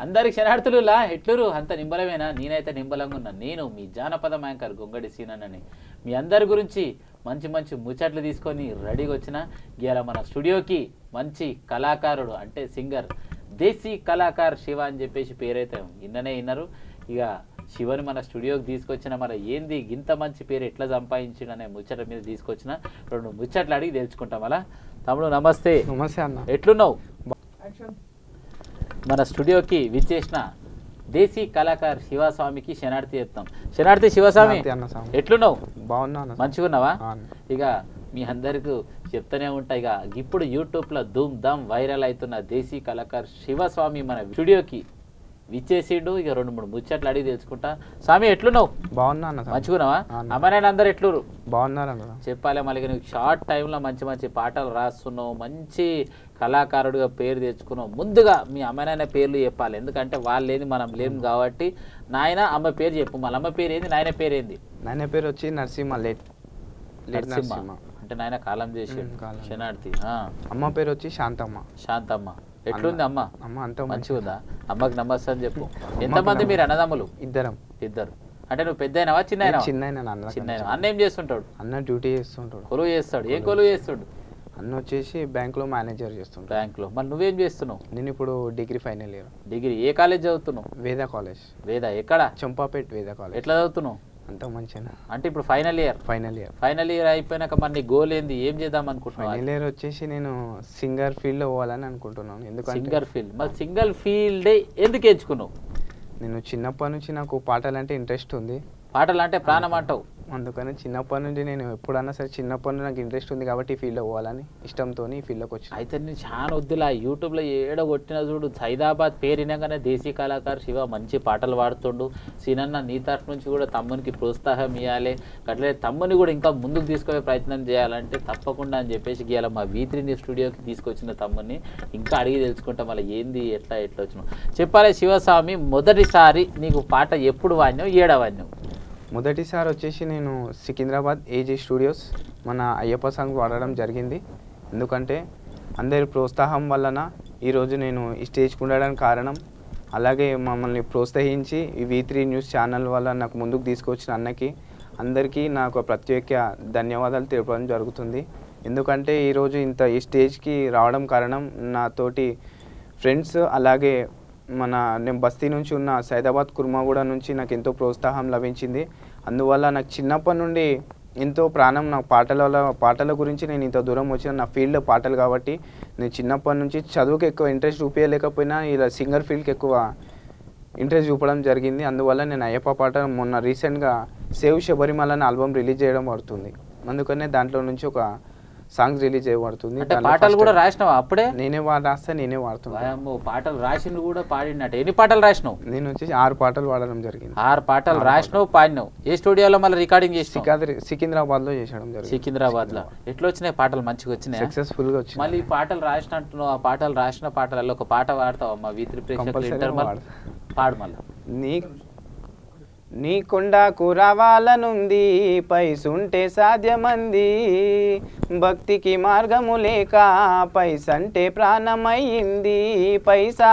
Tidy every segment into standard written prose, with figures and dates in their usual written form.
అందరికి శనార్థులులా ఎట్లురు అంత నింబలమేనా? నేనైతే నింబలంగా ఉన్నాను. నేను మీ జానపద యాంకర్ గొంగడి సీనని మీ అందరి గురించి మంచి మంచి ముచ్చట్లు తీసుకొని రెడీగా వచ్చిన. ఇవాళ మన స్టూడియోకి మంచి కళాకారుడు అంటే సింగర్ దేశీ కళాకారు శివ అని చెప్పేసి పేరైతే విన్ననే విన్నారు. ఇక శివని మన స్టూడియోకి తీసుకొచ్చిన మన ఏంది ఇంత మంచి పేరు ఎట్లా సంపాదించిండు అనే ముచ్చట మీద తీసుకొచ్చిన 2 ముచ్చట్లు అడిగి తెలుసుకుంటాం. అలా తమ్ముడు నమస్తే. నమస్తే అన్న, ఎట్లున్నావు? మన స్టూడియోకి విచ్చేసిన దేశీ కళాకారు శివస్వామికి శనార్థి చెప్తాం. శనార్థి శివస్వామి ఎట్లున్నావు? బాగున్నా, మంచిగా ఉన్నావా? ఇక మీ అందరికీ చెప్తూనే ఉంటాయి. ఇక ఇప్పుడు యూట్యూబ్లో ధూమ్ ధామ్ వైరల్ అవుతున్న దేశీ కళాకారు శివస్వామి మన స్టూడియోకి విచ్చేసిండు. ఇక 2-3 ముచ్చట్లు అడిగి తెలుసుకుంటా. స్వామి ఎట్లున్నావు? బాగున్నా, మంచిగున్నావా? అమ్మాయినా అందరు ఎట్లురు? బాగున్నారు. చెప్పాలి మళ్ళీ నువ్వు షార్ట్ టైంలో మంచి మంచి పాటలు రాస్తున్నావు, మంచి కళాకారుడిగా పేరు తెచ్చుకున్నావు. ముందుగా మీ అమ్మాయిన పేర్లు చెప్పాలి, ఎందుకంటే వాళ్ళు లేని మనం లేము కాబట్టి. నాయన అమ్మ పేరు చెప్పు. మళ్ళీ అమ్మ పేరు ఏంది, నాయన పేరు ఏంది? నాయన పేరు వచ్చి నరసింహ. నరసింహ అంటే నాయన కాలం చేసి శనార్థి. అమ్మ పేరు వచ్చి శాంతమ్మ. శాంతమ్మ ఎట్లుంది అమ్మ? అమ్మ అంత మంచిగా ఉందా? అమ్మకి నమస్తే అని చెప్పు. ఎంతమంది మీరు అన్నదమ్ములు? ఇద్దరు. అంటే నువ్వు పెద్దయినవా చిన్న? చిన్న. అన్న ఏం చేస్తుంటాడు? అన్న డ్యూటీ చేస్తుంటాడు. కొలువు చేస్తాడు. ఏం కొలువు చేస్తాడు? అన్న వచ్చేసి బ్యాంక్ లో మేనేజర్ చేస్తుంటాడు. బ్యాంక్ లో. మరి నువ్వేం చేస్తున్నావు? నేను ఇప్పుడు డిగ్రీ ఫైనల్ ఇయర్. డిగ్రీ ఏ కాలేజ్ చదువుతున్నావు? వేద కాలేజ్. వేద ఎక్కడ? చంపాపేట్ వేద కాలేజ్. ఎట్లా చదువుతున్నావు? అంత మంచిగా. అంటే ఇప్పుడు ఫైనల్ ఇయర్ అయిపోయినాక మరి నీ గోల్ ఏంది, ఏం చేద్దాం అనుకుంటున్నావు? ఫైనల్ ఇయర్ వచ్చేసి నేను సింగర్ ఫీల్డ్ లో పోవాలని అనుకుంటున్నాను. ఎందుకంటే సింగర్ ఫీల్డ్. మరి సింగర్ ఫీల్డ్ ఎందుకు ఎంచుకున్నావు? నేను చిన్నప్పటి నుంచి నాకు పాటలు అంటే ఇంట్రెస్ట్ ఉంది. పాటలు అంటే ప్రాణం అంటావు. అందుకని చిన్నప్పటి నుంచి నేను ఎప్పుడన్నా సరే చిన్నప్పటి నుంచి నాకు ఇంట్రెస్ట్ ఉంది కాబట్టి ఈ ఫీల్డ్లో పోవాలని ఇష్టంతో ఈ ఫీల్డ్లోకి వచ్చి. అయితే నేను చాలా వద్దులా యూట్యూబ్లో ఏడో కొట్టిన చూడు, సైదాబాద్ పేరినగానే దేశీ కళాకారు శివ మంచి పాటలు పాడుతుండు. సీనన్న నీ తరఫు నుంచి కూడా తమ్మునికి ప్రోత్సాహం ఇవ్వాలి, అట్లే తమ్ముని కూడా ఇంకా ముందుకు తీసుకునే ప్రయత్నం చేయాలంటే తప్పకుండా అని చెప్పేసి గీయాల మా V3 స్టూడియోకి తీసుకొచ్చిన తమ్ముని ఇంకా అడిగి తెలుసుకుంటాం మళ్ళీ ఏంది ఎట్లా వచ్చినావు చెప్పాలి. శివస్వామి మొదటిసారి నీకు పాట ఎప్పుడు వాడినావు, ఏడ వాడినావు? మొదటిసారి వచ్చేసి నేను సికింద్రాబాద్ AG స్టూడియోస్ మన అయ్యప్ప సాంగ్ పాడడం జరిగింది. ఎందుకంటే అందరి ప్రోత్సాహం వలన ఈరోజు నేను ఈ స్టేజ్కి ఉండడానికి కారణం. అలాగే మమ్మల్ని ప్రోత్సహించి ఈ V3 న్యూస్ ఛానల్ వల్ల నాకు ముందుకు తీసుకొచ్చిన అన్నకి అందరికీ నాకు ప్రత్యేక ధన్యవాదాలు తెలపడం జరుగుతుంది. ఎందుకంటే ఈరోజు ఈ స్టేజ్కి రావడం కారణం నాతోటి ఫ్రెండ్స్, అలాగే నేను బస్తీ నుంచి ఉన్న సైదాబాద్ కుర్మాగూడ నుంచి నాకు ఎంతో ప్రోత్సాహం లభించింది. అందువల్ల నాకు చిన్నప్పటి నుండి ఎంతో ప్రాణం నాకు పాటల గురించి. నేను ఇంత దూరం వచ్చిన నా ఫీల్డ్ పాటలు కాబట్టి నేను చిన్నప్పటి నుంచి చదువుకి ఎక్కువ ఇంట్రెస్ట్ చూపించలేకపోయినా ఇలా సింగర్ ఫీల్డ్కి ఎక్కువ ఇంట్రెస్ట్ చూపడం జరిగింది. అందువల్ల నేను అయ్యప్ప పాట మొన్న రీసెంట్గా సేవ్ శబరిమల అనే ఆల్బమ్ రిలీజ్ చేయడం పడుతుంది. అందుకనే దాంట్లో నుంచి ఒక సాంగ్స్ రిలీజ్ చేయబడుతుంది. పాటలు కూడా రాసినావా అప్పుడే? నేనే రాస్తా, నేనే వాడుతున్నాను. పాటలు రాసిన కూడా పాడినట్టు. ఎన్ని పాటలు రాసినావు? నేను వచ్చేసి 6 పాటలు పాడడం జరిగింది. 6 పాటలు రాసినావు, పాడినావు. ఏ స్టూడియోలో మళ్ళీ రికార్డింగ్ చేసి? సికింద్రాబాద్ లో చేసడం జరిగింది. సికింద్రాబాద్ లో. ఎట్లా వచ్చినాయి పాటలు? మంచిగా వచ్చినాయి, సక్సెస్ఫుల్ గా వచ్చినాయి. మళ్ళీ పాటలు రాసినట్టు ఆ పాటలు రాసిన పాటలలో ఒక పాట పాడతావా? మా V3 ప్రేక్షకులు పాడు మళ్ళీ. నీ కొండకు రావాలనుంది, పైసుంటే సాధ్యమంది, భక్తికి మార్గము లేక పైసంటే ప్రాణమయ్యింది. పైసా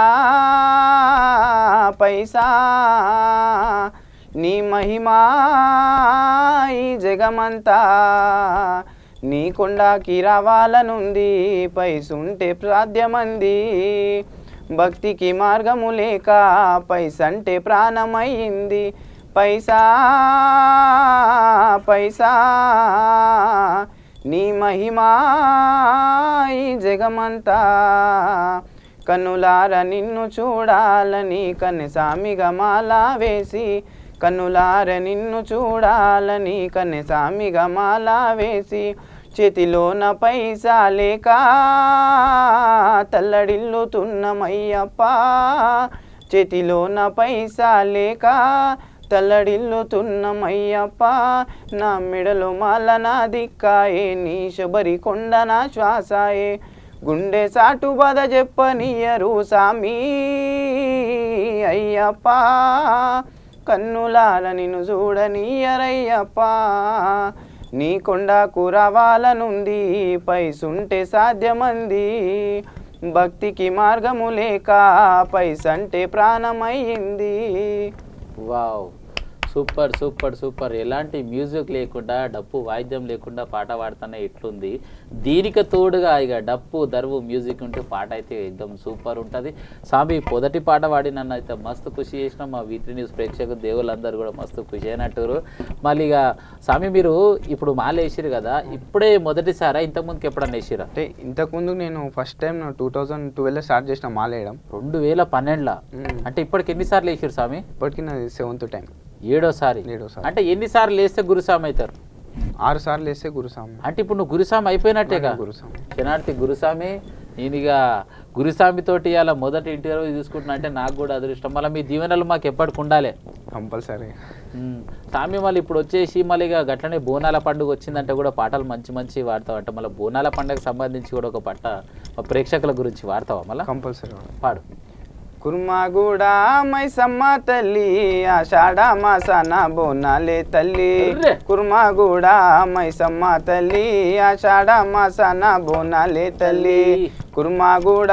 పైసా నీ మహిమా ఈ జగమంతా, నీ కొండకి రావాలనుంది, పైసుంటే సాధ్యమంది, భక్తికి మార్గము లేక పైసంటే ప్రాణమయ్యింది. పైసా పైసా నీ మహిమా ఈ జగమంతా, కన్నులార నిన్ను చూడాలని కన్నెసామిగా మాల వేసి, కన్నులార నిన్ను చూడాలని కన్నెసామిగా మాల వేసి, చేతిలోన పైసా లేక తల్లడిల్లుతున్నమయ్యప్ప, చేతిలోన పైసా లేక తల్లడిల్లుతున్నమయ్యప్ప, నా మెడలో మాల నా దిక్కాయే, నీ శబరి కొండ నా శ్వాసాయే, గుండె సాటు బాధ చెప్పనియరు సామి అయ్యప్ప, కన్నులార నిన్ను చూడనియరయ్యప్ప, నీ కొండకు రావాలనుంది, పైసుంటే సాధ్యమంది, భక్తికి మార్గము లేక పైసంటే ప్రాణమయ్యింది. Wow, super super super. ఎలాంటి మ్యూజిక్ లేకుండా, డప్పు వాయిద్యం లేకుండా పాట పాడుతున్నా ఎట్లుంది. దీనికి తోడుగా ఇక డప్పు దరువు మ్యూజిక్ ఉంటే పాట అయితే ఎక్దమ్ సూపర్ ఉంటుంది. స్వామి మొదటి పాట పాడి నన్ను అయితే మస్తు ఖుషి చేసిన. మా V3 న్యూస్ ప్రేక్షకులు దేవుళ్ళందరూ కూడా మస్తు ఖుషి అయినట్టు. మళ్ళీ ఇక స్వామి మీరు ఇప్పుడు మాల వేసిరు కదా, ఇప్పుడే మొదటిసారా ఇంతకుముందుకు ఎప్పుడన్నా వేసిరా? అంటే ఇంతకుముందు నేను ఫస్ట్ టైం 2012 స్టార్ట్ చేసిన మాల వేయడం. 2012 అంటే ఇప్పటికి ఎన్నిసార్లు వేసిరు స్వామి? ఇప్పటికి నాది 7th టైం, 7వ సారి. అంటే ఎన్నిసార్లు వేస్తే గురుస్వామి అవుతారు? 6 సార్లు వేస్తే గురుస్వామి. అంటే ఇప్పుడు నువ్వు గురుస్వామి అయిపోయినట్టేగా? గురుస్వామి శనార్థి గురుస్వామి. నేను ఇక గురుస్వామి తోటి అలా మొదటి ఇంటర్వ్యూ తీసుకుంటున్నా అంటే నాకు కూడా అదృష్టం. మళ్ళీ మీ దీవెనలు మాకు ఎప్పటికి ఉండాలి కంపల్సరీ. స్వామి మళ్ళీ ఇప్పుడు వచ్చేసి మళ్ళీ ఇక గట్లనే బోనాల పండుగ వచ్చిందంటే కూడా పాటలు మంచి మంచి వాడతావు అంటే మళ్ళీ బోనాల పండుగకు సంబంధించి కూడా ఒక పాట మా ప్రేక్షకుల గురించి వాడతావా మళ్ళీ? కంపల్సరీ పాడు. కుర్మాగూడ మైసమ్మ తల్లి ఆషాఢ మాసాన బోనాలే తల్లి. కుర్మాగూడ మైసమ్మ తల్లి ఆషాఢ మాసాన బోనాలే తల్లి. కుర్మాగూడ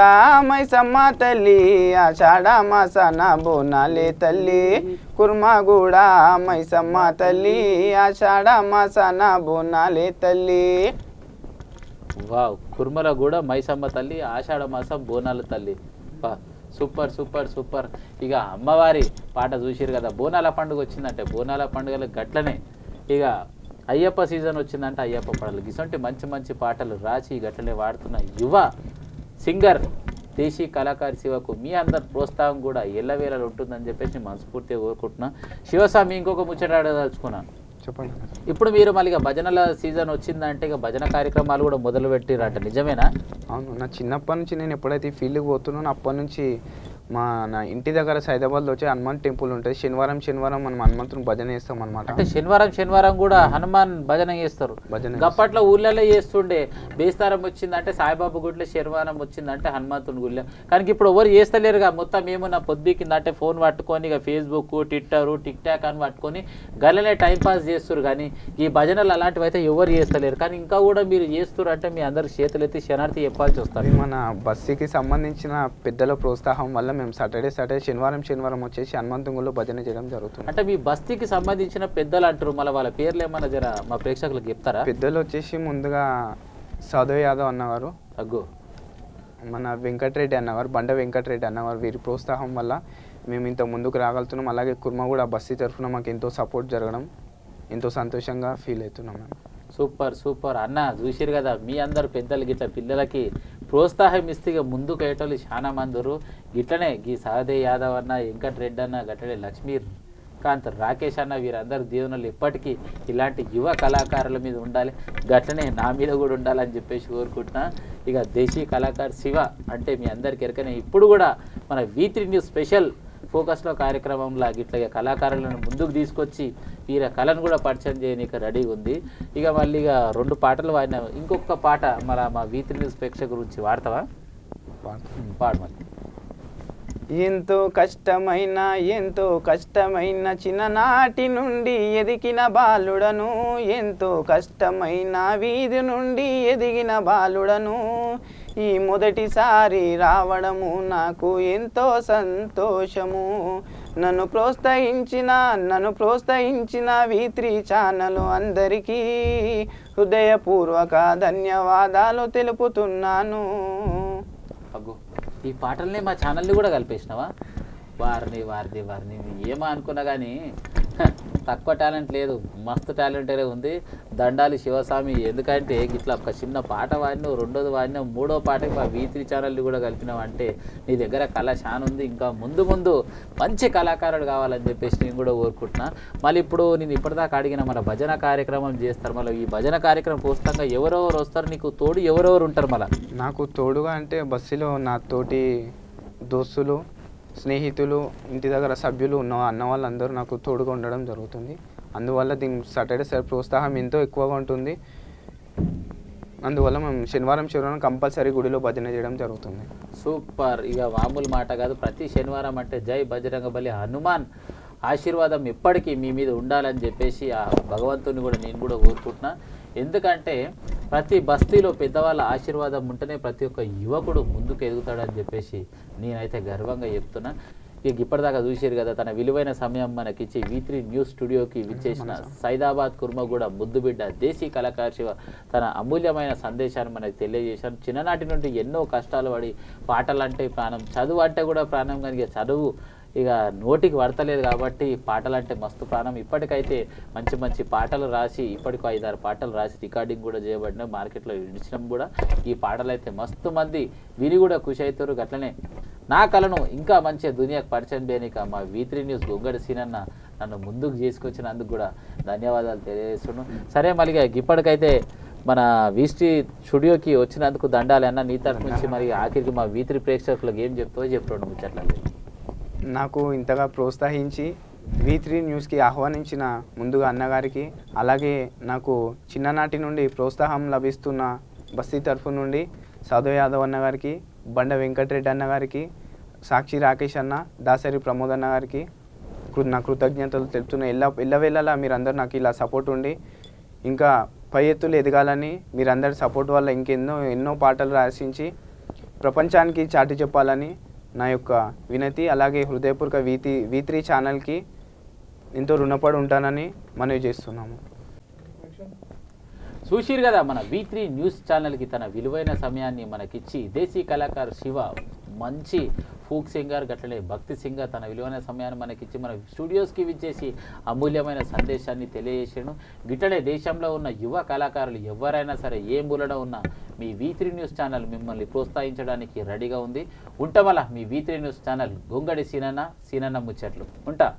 మైసమ్మ తల్లి ఆషాఢ మాసాన బోనాలే తల్లి. కుర్మాగూడ మైసమ్మ తల్లి ఆషాఢ మాసాన బోనాలే తల్లి. వావ్, కుర్మల కూడా మైసమ్మ తల్లి ఆషాఢ మాసం బోనాల తల్లి. Super super super. ఇక అమ్మవారి పాట చూసిరు కదా, బోనాల పండుగ వచ్చిందంటే బోనాల పండుగలు గట్లనే ఇక అయ్యప్ప సీజన్ వచ్చిందంటే అయ్యప్ప పాటలు ఇటువంటి మంచి మంచి పాటలు రాసి గట్లనే వాడుతున్న యువ సింగర్ దేశీ కళాకారి శివకు మీ అందరి ప్రోత్సాహం కూడా ఎల్లవేళలు ఉంటుందని చెప్పేసి మనస్ఫూర్తిగా కోరుకుంటున్నా. శివస్వామి ఇంకొక ముచ్చట అడగదలుచుకున్నాను. చెప్పండి. ఇప్పుడు మీరు మళ్ళీ ఇక భజనల సీజన్ వచ్చిందంటే ఇక భజన కార్యక్రమాలు కూడా మొదలు పెట్టిరట, నిజమేనా? అవును, నా చిన్నప్పటి నుంచి నేను ఎప్పుడైతే ఈ ఫీల్డ్కి పోతున్నానో అప్పటి నుంచి నా ఇంటి దగ్గర సైదాబాద్లో వచ్చే హనుమాన్ టెంపుల్ ఉంటుంది. శనివారం శనివారం మనం హనుమంతుని భజన చేస్తాం అనమాట. అంటే శనివారం శనివారం కూడా హనుమాన్ భజన చేస్తారు. గప్పట్లో ఊళ్ళలో చేస్తుండే, బేస్తారం వచ్చిందంటే సాయిబాబా గుడిలో, శనివారం వచ్చిందంటే హనుమంతుని గుడిలో. కానీ ఇప్పుడు ఎవరు చేస్తలేరుగా. మొత్తం ఏమన్నా పొద్దు కింద అంటే ఫోన్ పట్టుకొని ఇక ఫేస్బుక్, ట్విట్టర్, టిక్ టాక్ అని పట్టుకొని గల్లనే టైంపాస్ చేస్తారు. కానీ ఈ భజనలు అలాంటివి అయితే ఎవరు చేస్తలేరు. కానీ ఇంకా కూడా మీరు చేస్తారు అంటే మీ అందరికి చేతులెత్తి శనార్థి చెప్పాల్సి వస్తుంది. మన బస్సుకి సంబంధించిన పెద్దల ప్రోత్సాహం వల్ల మేము సాటర్డే శనివారం వచ్చేసి హనుమంతుగుల్లో భజన చేయడం జరుగుతుంది. అంటే మీ బస్తీకి సంబంధించిన పెద్దలు అంటారు, మళ్ళీ వాళ్ళ పేర్లు ఏమన్నా జర మా ప్రేక్షకులకు చెప్తారా? పెద్దలు వచ్చేసి ముందుగా సాధవ్ యాదవ్ అన్నవారు, అగ్గో మన వెంకటరెడ్డి అన్నవారు, బండ వెంకటరెడ్డి అన్నవారు, వీరి ప్రోత్సాహం వల్ల మేము ఇంత ముందుకు రాగలుగుతున్నాం. అలాగే కుర్మగూడ బస్తీ తరఫున మాకు ఎంతో సపోర్ట్ జరగడం ఎంతో సంతోషంగా ఫీల్ అవుతున్నాం మేము. సూపర్ సూపర్ అన్న. చూసిరు కదా, మీ అందరు పెద్దలు గిట్ల పిల్లలకి ప్రోత్సాహం ఇస్తే ముందుకు అయ్యేటోళ్ళు చాలా మందిరు. గిట్లనే గీ సహదేవ్ యాదవ్ అన్న, వెంకటరెడ్డి అన్న, గట్లనే లక్ష్మీకాంత్, రాకేష్ అన్న, వీరందరి దీవెనలు ఎప్పటికీ ఇలాంటి యువ కళాకారుల మీద ఉండాలి. గట్లనే నా మీద కూడా ఉండాలని చెప్పేసి కోరుకుంటున్నా. ఇక దేశీ కళాకారు శివ అంటే మీ అందరికి ఎరకనే ఇప్పుడు కూడా మన V3 న్యూస్ స్పెషల్ ఫోకస్లో కార్యక్రమంలో గిట్ల కళాకారులను ముందుకు తీసుకొచ్చి వీర కళను కూడా పరిచయం చేయడానికి రెడీగా ఉంది. ఇక మళ్ళీ ఇక 2 పాటలు వాడినా, ఇంకొక పాట మన మా V3 న్యూస్ ప్రేక్షకుల గురించి వాడతావా? పాడు మళ్ళీ. ఎంతో కష్టమైన చిన్ననాటి నుండి ఎదిగిన బాలుడను, ఎంతో కష్టమైన వీధి నుండి ఎదిగిన బాలుడను, ఈ మొదటిసారి రావడము నాకు ఎంతో సంతోషము. నన్ను ప్రోత్సహించిన V3 ఛానల్ అందరికీ హృదయపూర్వక ధన్యవాదాలు తెలుపుతున్నాను. అగ్గో, ఈ పాటల్ని మా ఛానల్ని కూడా కలిపేసినావా? వారిని ఏమో అనుకున్నా కానీ తక్కువ టాలెంట్ లేదు, మస్తు టాలెంటే ఉంది. దండాలి శివస్వామి. ఎందుకంటే ఇట్లా ఒక చిన్న పాట వాడినావు, రెండోది వాడినావు, మూడో పాటకి మా V3 ఛానల్ని కూడా కలిపినావు అంటే నీ దగ్గర కళ చాలా ఉంది. ఇంకా ముందు మంచి కళాకారుడు కావాలని చెప్పేసి నేను కూడా కోరుకుంటున్నా. మళ్ళీ ఇప్పుడు నేను ఇప్పటిదాకా అడిగిన మన భజన కార్యక్రమం చేస్తారు. మళ్ళీ ఈ భజన కార్యక్రమం పుస్తకంగా ఎవరెవరు వస్తారు నీకు తోడు, ఎవరెవరు ఉంటారు? మళ్ళీ నాకు తోడుగా అంటే బస్సులో నా తోటి దోస్తులు, స్నేహితులు, ఇంటి దగ్గర సభ్యులు అన్న వాళ్ళందరూ నాకు తోడుగా ఉండడం జరుగుతుంది. అందువల్ల దీని సాటర్డే ప్రోత్సాహం ఎంతో ఎక్కువగా ఉంటుంది. అందువల్ల మేము శనివారం కంపల్సరీ గుడిలో భజన చేయడం జరుగుతుంది. సూపర్. ఇక మామూలు మాట కాదు, ప్రతి శనివారం అంటే జై బజరంగబలి హనుమాన్ ఆశీర్వాదం ఎప్పటికీ మీ మీద ఉండాలని చెప్పేసి ఆ భగవంతుని కూడా నేను కూడా కోరుకుంటున్నా. ఎందుకంటే ప్రతి బస్తీలో పెద్దవాళ్ళ ఆశీర్వాదం ఉంటేనే ప్రతి ఒక్క యువకుడు ముందుకు ఎదుగుతాడని చెప్పేసి నేనైతే గర్వంగా చెప్తున్నా. ఇక ఇప్పటిదాకా చూసారు కదా, తన విలువైన సమయం మనకిచ్చి V3 న్యూస్ స్టూడియోకి విచ్చేసిన సైదాబాద్ కుర్మగూడ ముద్దుబిడ్డ దేశీ కళాకారు శివ తన అమూల్యమైన సందేశాన్ని మనకు తెలియజేశాను. చిన్ననాటి నుండి ఎన్నో కష్టాలు పడి పాటలంటే ప్రాణం, చదువు అంటే కూడా ప్రాణం, కానీ చదువు ఇక నోటికి పడతలేదు కాబట్టి పాటలంటే మస్తు ప్రాణం. ఇప్పటికైతే మంచి మంచి పాటలు రాసి ఇప్పటికో 5-6 పాటలు రాసి రికార్డింగ్ కూడా చేయబడిన మార్కెట్లో ఇచ్చినాం కూడా. ఈ పాటలు అయితే మస్తు మంది విని కూడా ఖుషి అవుతారు. అట్లనే నా కళను ఇంకా మంచిగా దునియాకు పరిచయం చేయనిక మా V3 న్యూస్ గొంగడి సీనన్న నన్ను ముందుకు చేసుకొచ్చినందుకు కూడా ధన్యవాదాలు తెలియజేస్తున్నాను. సరే మళ్ళీ ఇప్పటికైతే మన V3 స్టూడియోకి వచ్చినందుకు దండాలి అన్న. నీ తరఫు నుంచి మరి ఆఖరికి మా V3 ప్రేక్షకులకు ఏం చెప్తావో చెప్తాడు ముచ్చట్లేదు. నాకు ఇంతగా ప్రోత్సహించి V3 న్యూస్కి ఆహ్వానించిన ముందుగా అన్నగారికి, అలాగే నాకు చిన్ననాటి నుండి ప్రోత్సాహం లభిస్తున్న బస్తీ తరఫు నుండి సాధు యాదవ్ అన్నగారికి, బండ వెంకటరెడ్డి అన్నగారికి, సాక్షి రాకేష్ అన్న, దాసరి ప్రమోద్ అన్నగారికి నా కృతజ్ఞతలు తెలుపుతున్న. ఎల్లవేళలా మీరందరూ నాకు ఇలా సపోర్ట్ ఉండి ఇంకా పై ఎత్తులు ఎదగాలని, మీరందరి సపోర్ట్ వల్ల ఎన్నో పాటలు రాసించి ప్రపంచానికి చాటి చెప్పాలని నా యొక్క వినతి. అలాగే హృదయపూర్వక V3 ఛానల్కి ఎంతో రుణపడి ఉంటానని మనవి చేస్తున్నాము. చూసిరు కదా, మన V3 న్యూస్ ఛానల్కి తన విలువైన సమయాన్ని మనకిచ్చి దేశీ కళాకారు శివ మంచి ఫోక్ సింగర్, గట్లనే భక్తి సింగర్ తన విలువైన సమయాన్ని మనకిచ్చి మన స్టూడియోస్కి విచ్చేసి అమూల్యమైన సందేశాన్ని తెలియజేసాను. గిట్టడే దేశంలో ఉన్న యువ కళాకారులు ఎవరైనా సరే ఏ మూలలో ఉన్నా మీ V3 న్యూస్ ఛానల్ మిమ్మల్ని ప్రోత్సహించడానికి రెడీగా ఉంది. ఉంటామలా మీ V3 న్యూస్ ఛానల్ గొంగడి సీనన్న ముచ్చట్లు ఉంటా.